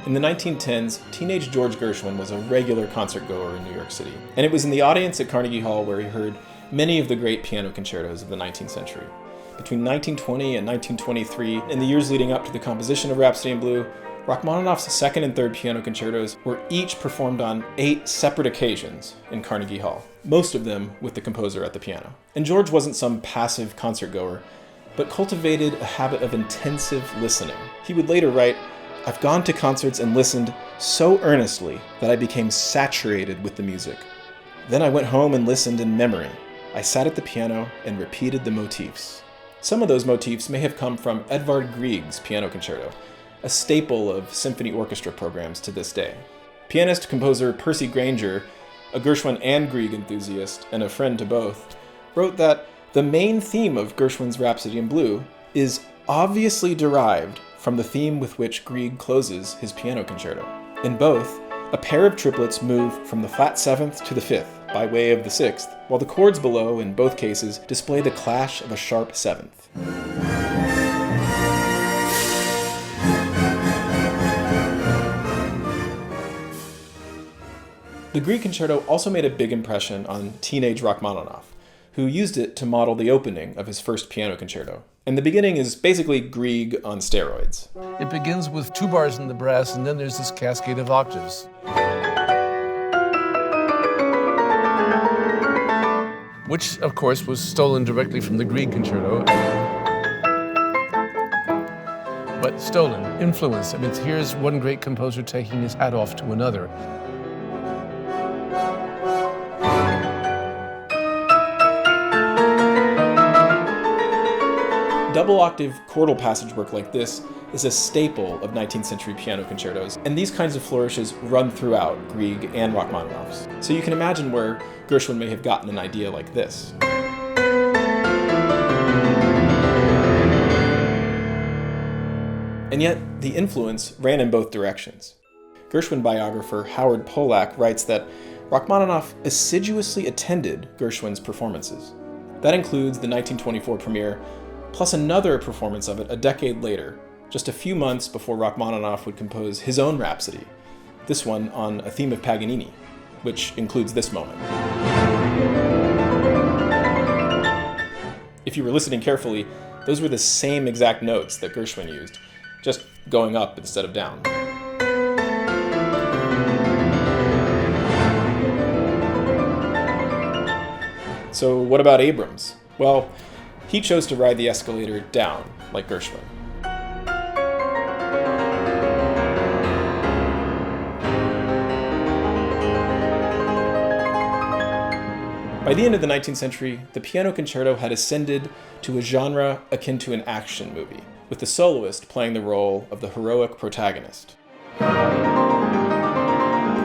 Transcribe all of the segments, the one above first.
In the 1910s, teenage George Gershwin was a regular concert goer in New York City, and it was in the audience at Carnegie Hall where he heard many of the great piano concertos of the 19th century. Between 1920 and 1923, in the years leading up to the composition of Rhapsody in Blue, Rachmaninoff's second and third piano concertos were each performed on 8 separate occasions in Carnegie Hall, most of them with the composer at the piano. And George wasn't some passive concert goer, but cultivated a habit of intensive listening. He would later write, "I've gone to concerts and listened so earnestly that I became saturated with the music. Then I went home and listened in memory. I sat at the piano and repeated the motifs." Some of those motifs may have come from Edvard Grieg's piano concerto, a staple of symphony orchestra programs to this day. Pianist-composer Percy Grainger, a Gershwin and Grieg enthusiast and a friend to both, wrote that the main theme of Gershwin's Rhapsody in Blue is obviously derived from the theme with which Grieg closes his piano concerto. In both, a pair of triplets move from the flat 7th to the 5th by way of the 6th, while the chords below, in both cases, display the clash of a sharp 7th. The Grieg concerto also made a big impression on teenage Rachmaninoff, who used it to model the opening of his first piano concerto. And the beginning is basically Grieg on steroids. It begins with 2 bars in the brass, and then there's this cascade of octaves, which, of course, was stolen directly from the Grieg concerto. But stolen, influenced. I mean, here's one great composer taking his hat off to another. Double-octave chordal passage work like this is a staple of 19th century piano concertos, and these kinds of flourishes run throughout Grieg and Rachmaninoff's. So you can imagine where Gershwin may have gotten an idea like this. And yet, the influence ran in both directions. Gershwin biographer Howard Pollack writes that Rachmaninoff assiduously attended Gershwin's performances. That includes the 1924 premiere, plus another performance of it a decade later, just a few months before Rachmaninoff would compose his own Rhapsody, this one on a theme of Paganini, which includes this moment. If you were listening carefully, those were the same exact notes that Gershwin used, just going up instead of down. So what about Abrams? Well, he chose to ride the escalator down, like Gershwin. By the end of the 19th century, the piano concerto had ascended to a genre akin to an action movie, with the soloist playing the role of the heroic protagonist.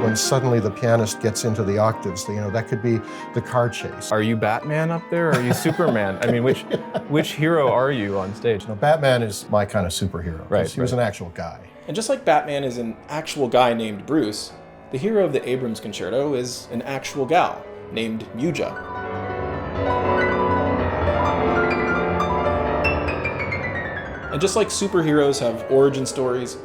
When suddenly the pianist gets into the octaves, that could be the car chase. Are you Batman up there, or are you Superman? I mean, which hero are you on stage? Batman is my kind of superhero. Right. He was an actual guy. And just like Batman is an actual guy named Bruce, the hero of the Abrams concerto is an actual gal named Yuja. And just like superheroes have origin stories,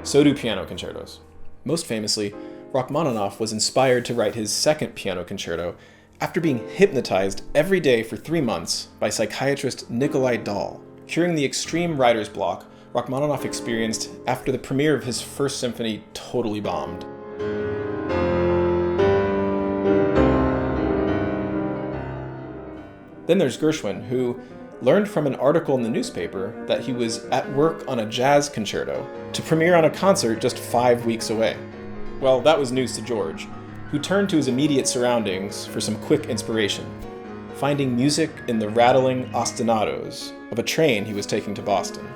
so do piano concertos. Most famously, Rachmaninoff was inspired to write his second piano concerto after being hypnotized every day for 3 months by psychiatrist Nikolai Dahl, curing the extreme writer's block Rachmaninoff experienced after the premiere of his first symphony totally bombed. Then there's Gershwin, who learned from an article in the newspaper that he was at work on a jazz concerto to premiere on a concert just 5 weeks away. Well, that was news to George, who turned to his immediate surroundings for some quick inspiration, finding music in the rattling ostinatos of a train he was taking to Boston.